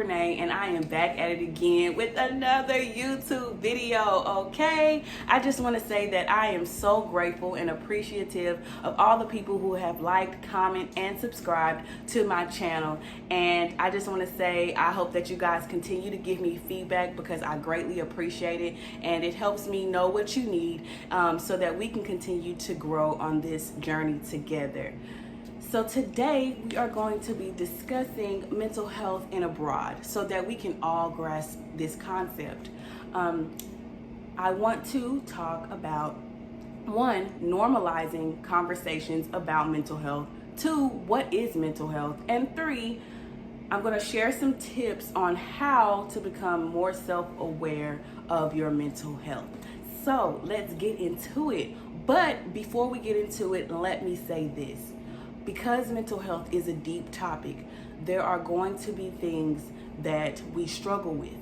And I am back at it again with another YouTube video. Okay, I just want to say that I am so grateful and appreciative of all the people who have liked, comment, and subscribed to my channel. And I just want to say I hope that you guys continue to give me feedback, because I greatly appreciate it, and it helps me know what you need, so that we can continue to grow on this journey together. So today we are going to be discussing mental health and abroad, so that we can all grasp this concept. I want to talk about, 1, normalizing conversations about mental health, 2, what is mental health, and 3, I'm going to share some tips on how to become more self-aware of your mental health. So let's get into it. But before we get into it, let me say this. Because mental health is a deep topic, there are going to be things that we struggle with.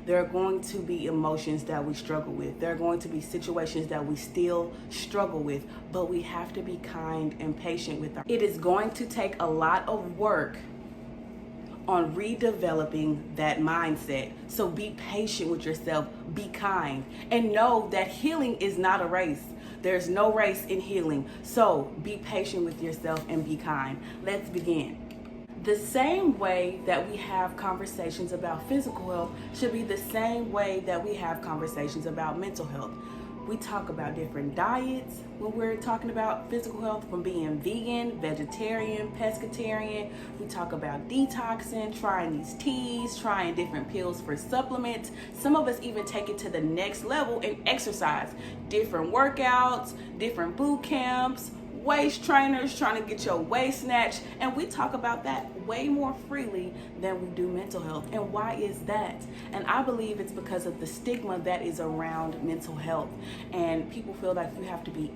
There are going to be emotions that we struggle with. There are going to be situations that we still struggle with, but we have to be kind and patient with our. It is going to take a lot of work on redeveloping that mindset. So be patient with yourself, be kind, and know that healing is not a race. There's no race in healing. So be patient with yourself and be kind. Let's begin. The same way that we have conversations about physical health should be the same way that we have conversations about mental health. We talk about different diets when we're talking about physical health, from being vegan, vegetarian, pescatarian. We talk about detoxing, trying these teas, trying different pills for supplements. Some of us even take it to the next level and exercise. Different workouts, different boot camps, waist trainers trying to get your waist snatched, and we talk about that way more freely than we do mental health. And why is that? And I believe it's because of the stigma that is around mental health, and people feel like you have to be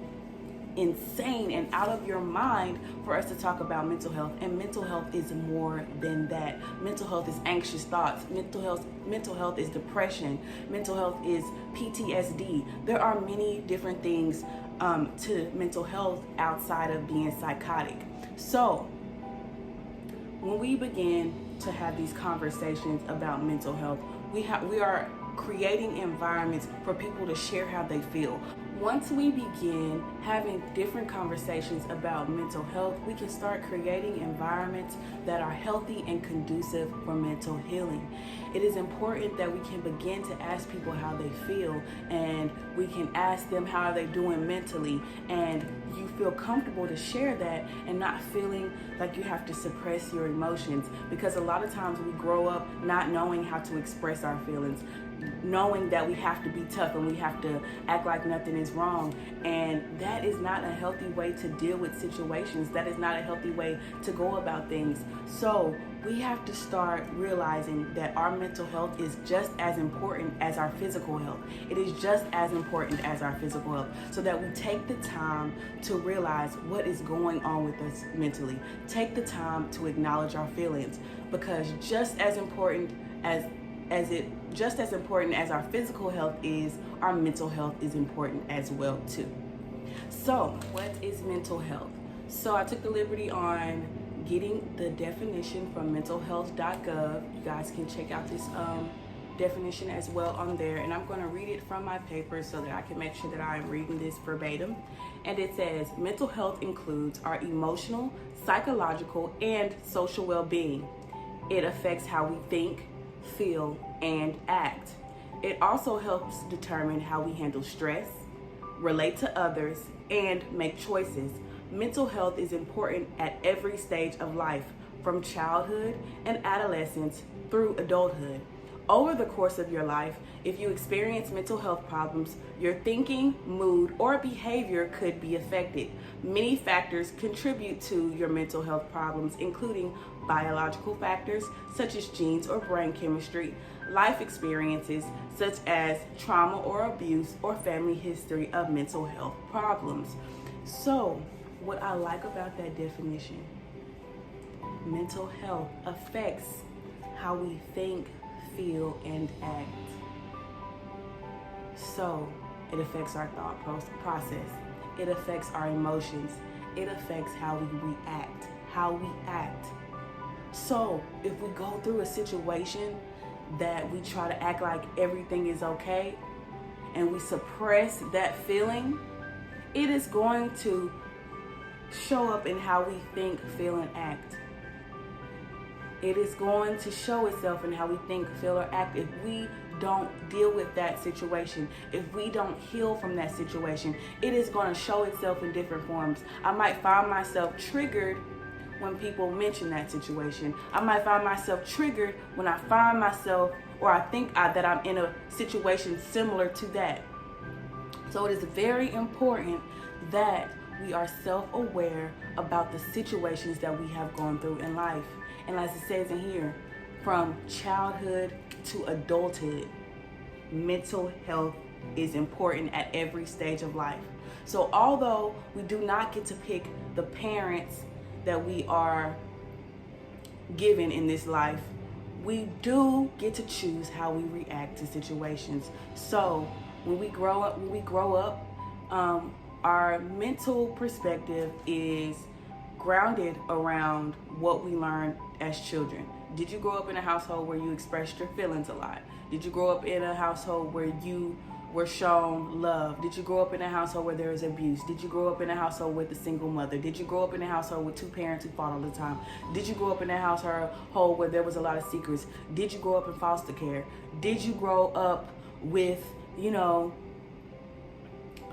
insane and out of your mind for us to talk about mental health. And mental health is more than that. Mental health is anxious thoughts. Mental health is depression. Mental health is PTSD. There are many different things to mental health outside of being psychotic. So when we begin to have these conversations about mental health, we are creating environments for people to share how they feel. Once we begin having different conversations about mental health, we can start creating environments that are healthy and conducive for mental healing. It is important that we can begin to ask people how they feel, and we can ask them how are they doing mentally, and you feel comfortable to share that and not feeling like you have to suppress your emotions, because a lot of times we grow up not knowing how to express our feelings, knowing that we have to be tough and we have to act like nothing is wrong. And that is not a healthy way to deal with situations. That is not a healthy way to go about things. So we have to start realizing that our mental health is just as important as our physical health. It is just as important as our physical health, so that we take the time to realize what is going on with us mentally. Take the time to acknowledge our feelings, because just as important as our physical health is, our mental health is important as well too. So what is mental health? So I took the liberty on getting the definition from mentalhealth.gov. You guys can check out this definition as well on there, and I'm going to read it from my paper so that I can make sure that I'm reading this verbatim. And it says, mental health includes our emotional, psychological, and social well-being. It affects how we think, feel, and act. It also helps determine how we handle stress, relate to others, and make choices. Mental health is important at every stage of life, from childhood and adolescence through adulthood. Over the course of your life, if you experience mental health problems, your thinking, mood, or behavior could be affected. Many factors contribute to your mental health problems, including biological factors such as genes or brain chemistry, life experiences such as trauma or abuse, or family history of mental health problems. So, what I like about that definition, mental health affects how we think, feel, and act. So it affects our thought process. It affects our emotions. It affects how we react, how we act. So if we go through a situation that we try to act like everything is okay and we suppress that feeling, it is going to show up in how we think, feel, and act. It is going to show itself in how we think, feel, or act if we don't deal with that situation. If we don't heal from that situation, it is going to show itself in different forms. I might find myself triggered when people mention that situation. I might find myself triggered when I find myself or I think that I'm in a situation similar to that. So it is very important that we are self-aware about the situations that we have gone through in life. And as it says in here, from childhood to adulthood, mental health is important at every stage of life. So although we do not get to pick the parents that we are given in this life, we do get to choose how we react to situations. So when we grow up, our mental perspective is grounded around what we learned as children. Did you grow up in a household where you expressed your feelings a lot? Did you grow up in a household where you were shown love? Did you grow up in a household where there was abuse? Did you grow up in a household with a single mother? Did you grow up in a household with two parents who fought all the time? Did you grow up in a household where there was a lot of secrets? Did you grow up in foster care? Did you grow up with,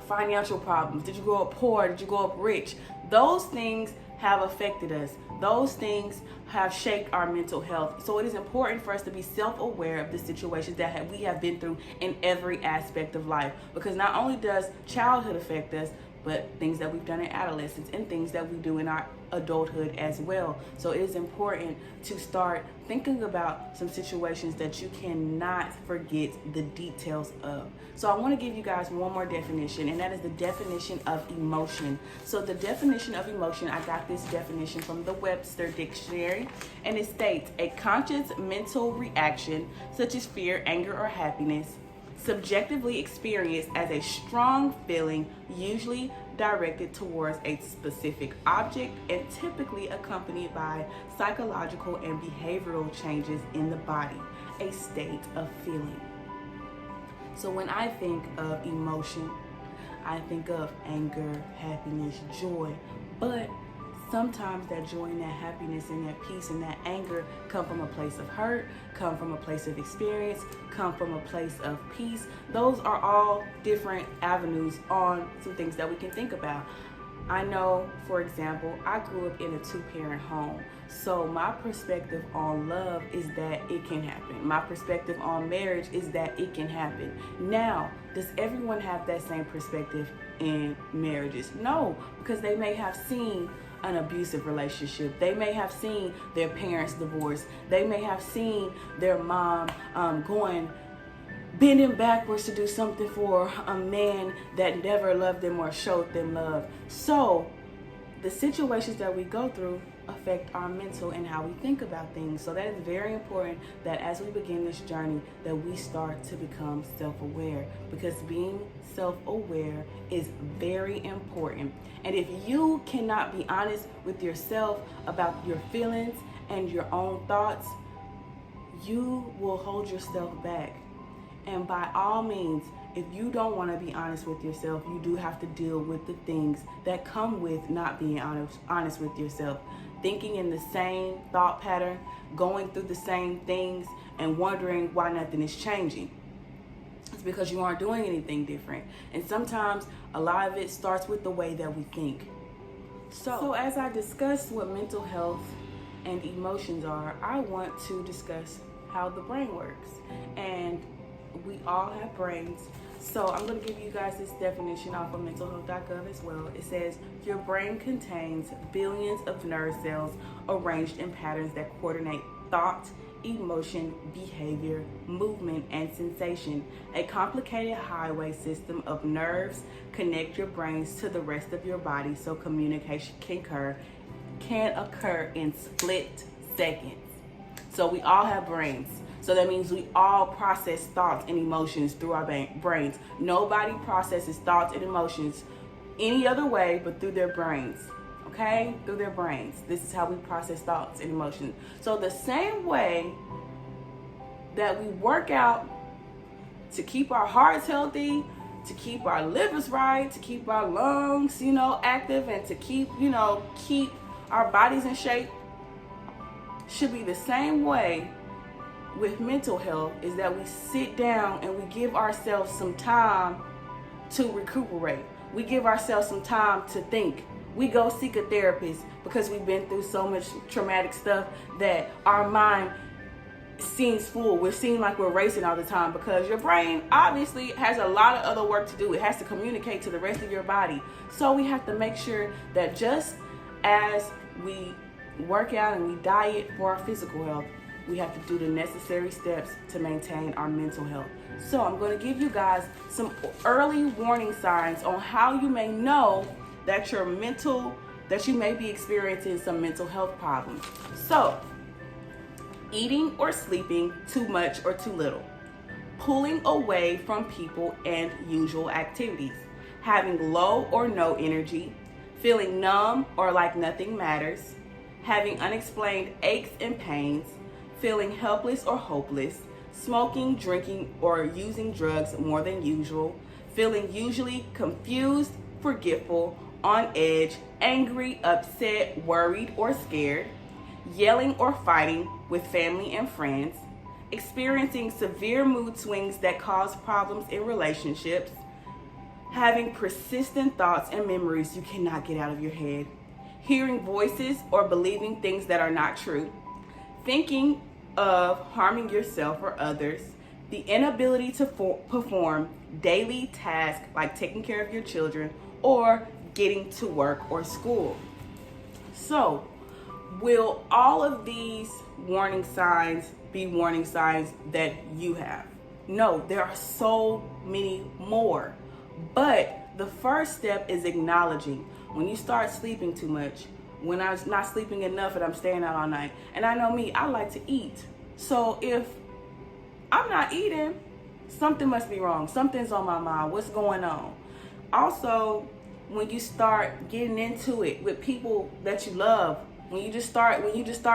financial problems? Did you grow up poor? Did you grow up rich? Those things have affected us. Those things have shaped our mental health. So it is important for us to be self-aware of the situations that we have been through in every aspect of life. Because not only does childhood affect us, but things that we've done in adolescence and things that we do in our adulthood as well. So it is important to start thinking about some situations that you cannot forget the details of. So I want to give you guys one more definition, and that is the definition of emotion. So the definition of emotion, I got this definition from the Webster Dictionary, and it states a conscious mental reaction such as fear, anger, or happiness, subjectively experienced as a strong feeling, usually directed towards a specific object and typically accompanied by psychological and behavioral changes in the body, a state of feeling. So when I think of emotion, I think of anger, happiness, joy, but sometimes that joy and that happiness and that peace and that anger come from a place of hurt, come from a place of experience, come from a place of peace. Those are all different avenues on some things that we can think about. I know, for example, I grew up in a two-parent home. So my perspective on love is that it can happen. My perspective on marriage is that it can happen. Now, does everyone have that same perspective in marriages? No, because they may have seen an abusive relationship. They may have seen their parents divorce. They may have seen their mom bending backwards to do something for a man that never loved them or showed them love. So the situations that we go through affect our mental and how we think about things. So that is very important that as we begin this journey that we start to become self-aware, because being self-aware is very important. And if you cannot be honest with yourself about your feelings and your own thoughts, you will hold yourself back. And by all means, if you don't want to be honest with yourself, you do have to deal with the things that come with not being honest with yourself. Thinking in the same thought pattern, going through the same things, and wondering why nothing is changing. It's because you aren't doing anything different. And sometimes a lot of it starts with the way that we think. So as I discussed what mental health and emotions are, I want to discuss how the brain works. And we all have brains. So I'm going to give you guys this definition off of mentalhealth.gov as well. It says, your brain contains billions of nerve cells arranged in patterns that coordinate thought, emotion, behavior, movement, and sensation. A complicated highway system of nerves connect your brains to the rest of your body so communication can occur in split seconds. So we all have brains. So that means we all process thoughts and emotions through our brains. Nobody processes thoughts and emotions any other way but through their brains. Okay? Through their brains. This is how we process thoughts and emotions. So the same way that we work out to keep our hearts healthy, to keep our livers right, to keep our lungs, active, and to keep our bodies in shape, should be the same way with mental health, is that we sit down and we give ourselves some time to recuperate. We give ourselves some time to think. We go seek a therapist because we've been through so much traumatic stuff that our mind seems full. We seem like we're racing all the time because your brain obviously has a lot of other work to do. It has to communicate to the rest of your body. So we have to make sure that just as we work out and we diet for our physical health, we have to do the necessary steps to maintain our mental health. So I'm going to give you guys some early warning signs on how you may know that that you may be experiencing some mental health problems. So, eating or sleeping too much or too little, pulling away from people and usual activities, having low or no energy, feeling numb or like nothing matters, having unexplained aches and pains, feeling helpless or hopeless, smoking, drinking, or using drugs more than usual, feeling usually confused, forgetful, on edge, angry, upset, worried, or scared, yelling or fighting with family and friends, experiencing severe mood swings that cause problems in relationships, having persistent thoughts and memories you cannot get out of your head, hearing voices or believing things that are not true, thinking of harming yourself or others, the inability to perform daily tasks like taking care of your children or getting to work or school. So, will all of these warning signs be warning signs that you have? No, there are so many more. But the first step is acknowledging. When you start sleeping too much, when I'm not sleeping enough and I'm staying out all night. And I know me, I like to eat. So if I'm not eating, something must be wrong. Something's on my mind. What's going on? Also, when you start getting into it with people that you love, when you just start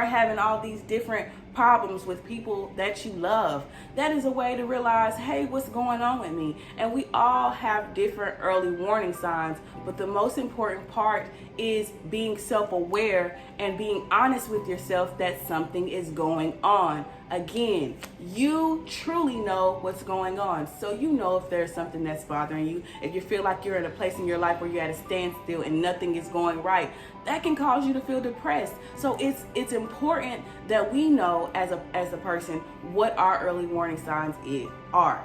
having all these different problems with people that you love, that is a way to realize, hey, what's going on with me? And we all have different early warning signs, but the most important part is being self-aware and being honest with yourself that something is going on. Again, you truly know what's going on. So you know if there's something that's bothering you, if you feel like you're in a place in your life where you're at a standstill and nothing is going right, that can cause you to feel depressed. So it's important that we know as a person what our early warning signs are.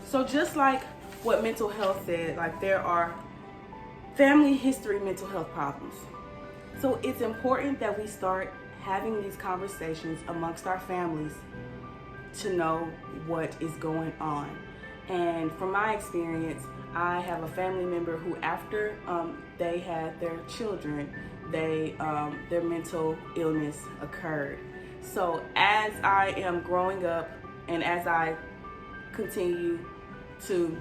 So just like what mental health said, like there are family history mental health problems. So it's important that we start having these conversations amongst our families to know what is going on. And from my experience, I have a family member who, after they had their children, their mental illness occurred. So as I am growing up and as I continue to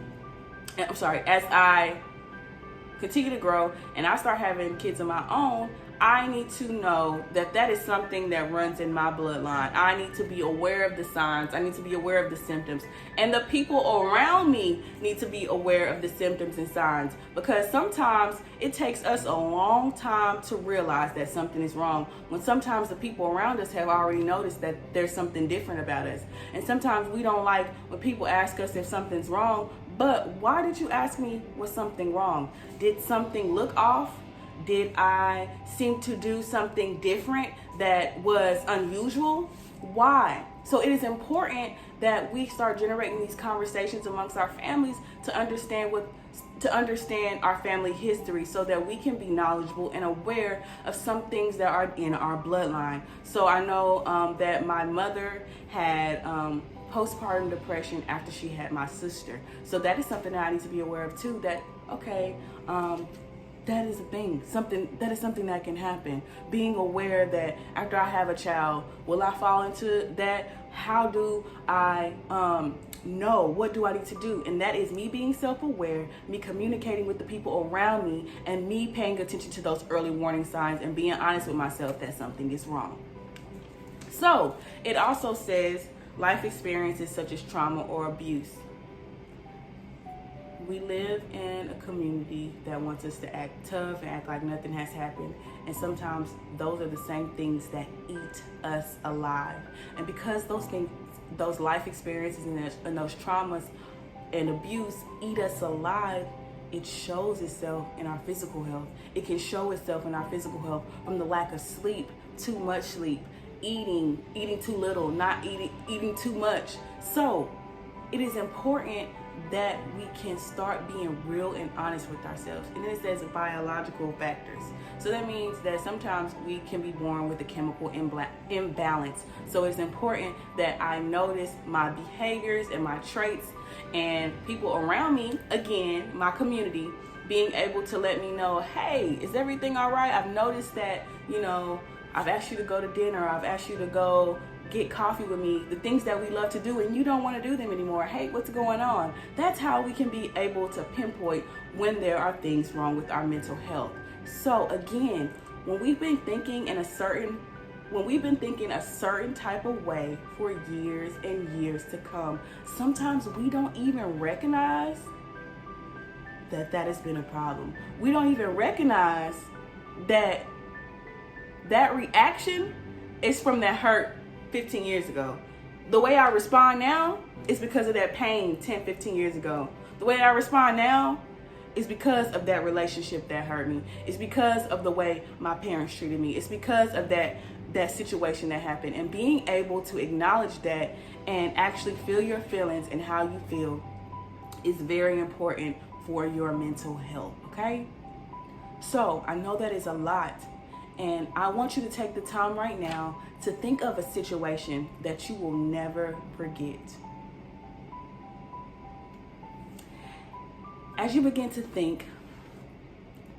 grow and I start having kids of my own, I need to know that is something that runs in my bloodline. I need to be aware of the signs. I need to be aware of the symptoms. And the people around me need to be aware of the symptoms and signs, because sometimes it takes us a long time to realize that something is wrong, when sometimes the people around us have already noticed that there's something different about us. And sometimes we don't like when people ask us if something's wrong, but why did you ask me was something wrong? Did something look off? Did I seem to do something different that was unusual? Why? So it is important that we start generating these conversations amongst our families to understand our family history, so that we can be knowledgeable and aware of some things that are in our bloodline. So I know that my mother had postpartum depression after she had my sister. So that is something that I need to be aware of too, that, okay, that is a thing, that is something that can happen. Being aware that after I have a child, will I fall into that? How do I know? What do I need to do? And that is me being self-aware, me communicating with the people around me, and me paying attention to those early warning signs and being honest with myself that something is wrong. So it also says life experiences such as trauma or abuse. We live in a community that wants us to act tough and act like nothing has happened. And sometimes those are the same things that eat us alive. And because those life experiences and those traumas and abuse eat us alive, it shows itself in our physical health. It can show itself in our physical health from the lack of sleep, too much sleep, eating too little, not eating too much. So it is important that we can start being real and honest with ourselves. And then it says biological factors. So that means that sometimes we can be born with a chemical imbalance. So it's important that I notice my behaviors and my traits, and people around me, again, my community, being able to let me know, hey, is everything all right? I've noticed that, I've asked you to go to dinner, I've asked you to go get coffee with me, the things that we love to do, and you don't want to do them anymore. Hey, what's going on? That's how we can be able to pinpoint when there are things wrong with our mental health. So again, when we've been thinking a certain type of way for years and years to come, sometimes we don't even recognize that has been a problem. We don't even recognize that reaction is from that hurt 15 years ago. The way I respond now is because of that pain 10, 15 years ago. The way I respond now is because of that relationship that hurt me. It's because of the way my parents treated me. It's because of that situation that happened. And being able to acknowledge that and actually feel your feelings and how you feel is very important for your mental health, okay? So I know that is a lot, and I want you to take the time right now to think of a situation that you will never forget. As you begin to think,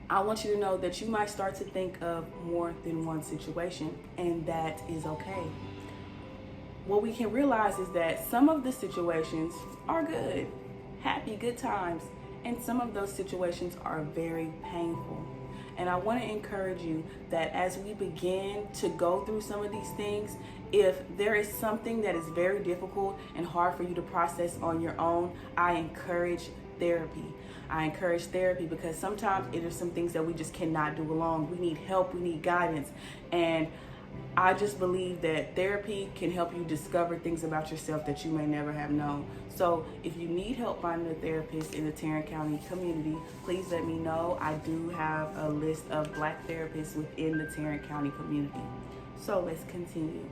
I want you to know that you might start to think of more than one situation, and that is okay. What we can realize is that some of the situations are good, happy, good times, and some of those situations are very painful. And I want to encourage you that as we begin to go through some of these things, if there is something that is very difficult and hard for you to process on your own, I encourage therapy. I encourage therapy because sometimes it is some things that we just cannot do alone. We need help, we need guidance. And I just believe that therapy can help you discover things about yourself that you may never have known. So if you need help finding a therapist in the Tarrant County community, please let me know. I do have a list of Black therapists within the Tarrant County community. So let's continue.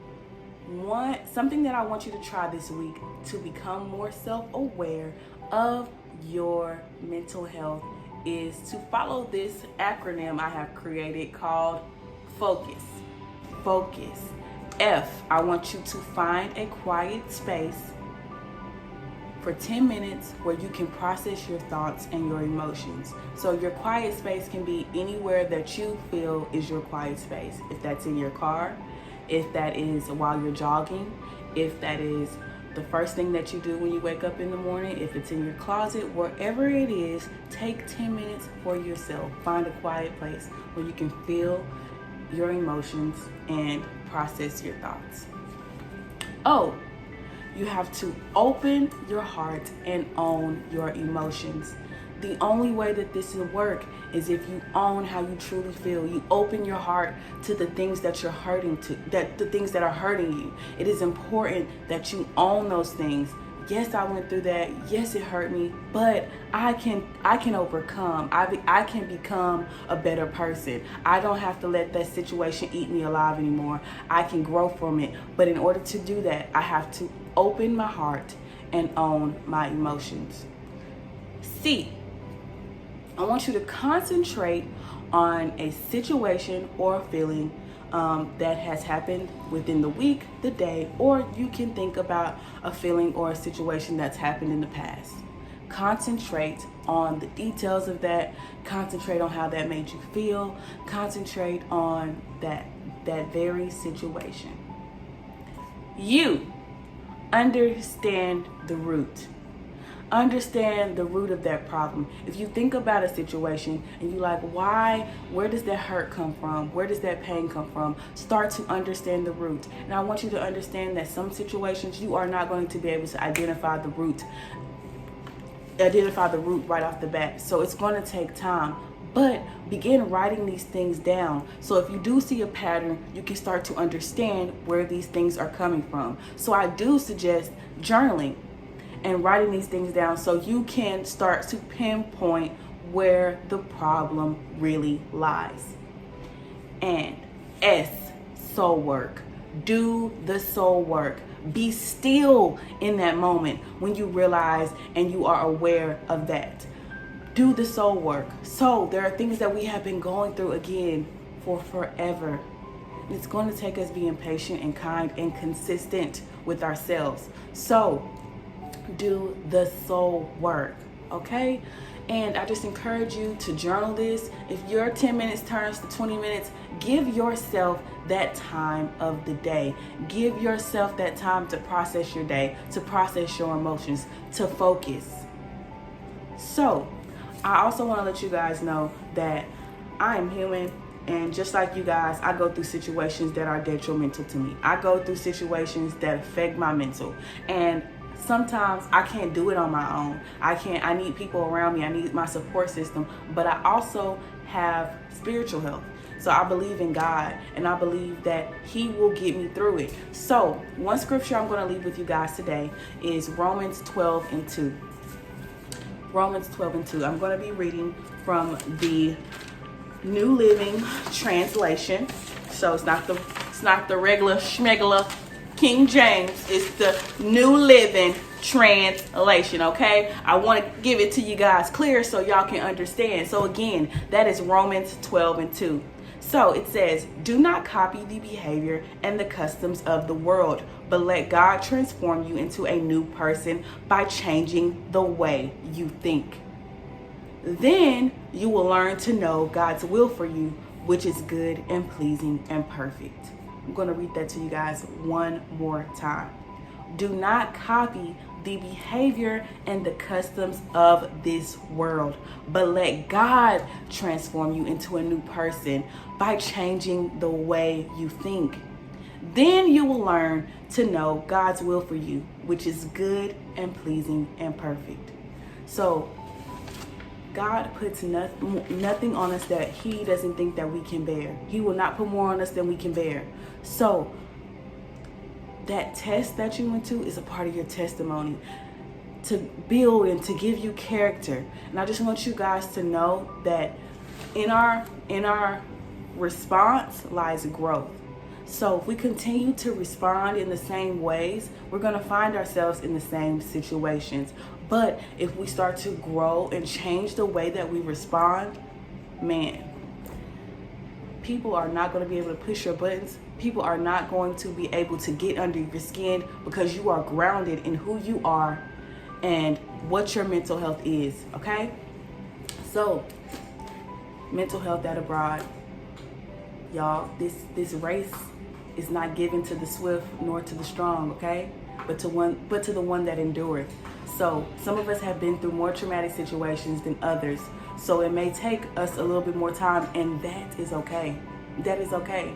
Something that I want you to try this week to become more self-aware of your mental health is to follow this acronym I have created called FOCUS. Focus. F, I want you to find a quiet space for 10 minutes where you can process your thoughts and your emotions. So your quiet space can be anywhere that you feel is your quiet space. If that's in your car, if that is while you're jogging, if that is the first thing that you do when you wake up in the morning, if it's in your closet, wherever it is, take 10 minutes for yourself. Find a quiet place where you can feel your emotions and process your thoughts. Oh, you have to open your heart and own your emotions. The only way that this will work is if you own how you truly feel. You open your heart to the things that you're hurting the things that are hurting you. It is important that you own those things yes, I went through that. Yes, it hurt me, but I can overcome. I can become a better person. I don't have to let that situation eat me alive anymore. I can grow from it. But in order to do that, I have to open my heart and own my emotions. C, I want you to concentrate on a situation or a feeling that has happened within the week, the day, or you can think about a feeling or a situation that's happened in the past. Concentrate on the details of that. Concentrate on how that made you feel. Concentrate on that very situation. You understand the root. Understand the root of that problem. If you think about a situation and you like, where does that hurt come from? Where does that pain come from? Start to understand the root. And I want you to understand that some situations you are not going to be able to identify the root right off the bat. So it's going to take time. But begin writing these things down. So if you do see a pattern, you can start to understand where these things are coming from. So I do suggest journaling and writing these things down so you can start to pinpoint where the problem really lies. And S, soul work. Do the soul work. Be still in that moment when you realize and you are aware of that. Do the soul work. So there are things that we have been going through again for forever. It's going to take us being patient and kind and consistent with ourselves. So do the soul work, okay? And I just encourage you to journal this. If your 10 minutes turns to 20 minutes, give yourself that time of the day. Give yourself that time to process your day, to process your emotions, to focus. So I also want to let you guys know that I am human. And just like you guys, I go through situations that are detrimental to me. I go through situations that affect my mental. And sometimes I can't do it on my own. I need people around me. I need my support system. But I also have spiritual health. So I believe in God, and I believe that He will get me through it. So one scripture I'm going to leave with you guys today is Romans 12:2. Romans 12:2. I'm going to be reading from the New Living Translation. So it's not the regular schmegula King James. It's the New Living Translation, okay? I want to give it to you guys clear so y'all can understand. So again, that is Romans 12:2. So it says, do not copy the behavior and the customs of the world, but let God transform you into a new person by changing the way you think. Then you will learn to know God's will for you, which is good and pleasing and perfect. I'm going to read that to you guys one more time. Do not copy the behavior and the customs of this world, but let God transform you into a new person by changing the way you think. Then you will learn to know God's will for you, which is good and pleasing and perfect. So God puts nothing on us that He doesn't think that we can bear. He will not put more on us than we can bear. So that test that you went to is a part of your testimony to build and to give you character. And I just want you guys to know that in our response lies growth. So if we continue to respond in the same ways, we're going to find ourselves in the same situations. But if we start to grow and change the way that we respond, man, people are not going to be able to push your buttons. People are not going to be able to get under your skin because you are grounded in who you are and what your mental health is, okay? So, mental health at abroad. Y'all, this race is not given to the swift nor to the strong, okay? But to the one that endureth. So some of us have been through more traumatic situations than others. So it may take us a little bit more time, and that is okay. That is okay.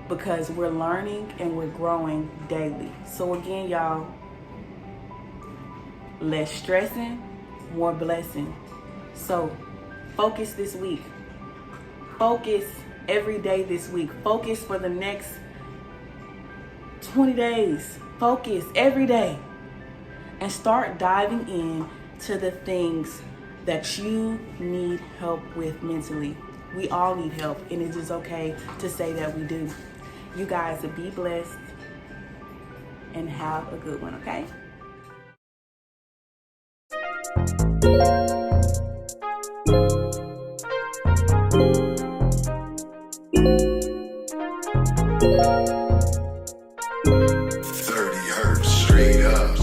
Because we're learning and we're growing daily. So again, y'all, less stressing, more blessing. So focus this week. Focus every day this week. Focus for the next 20 days. Focus every day. and start diving in to the things that you need help with mentally. We all need help, and it is okay to say that we do. You guys be blessed and have a good one, okay? 30 hertz, straight up.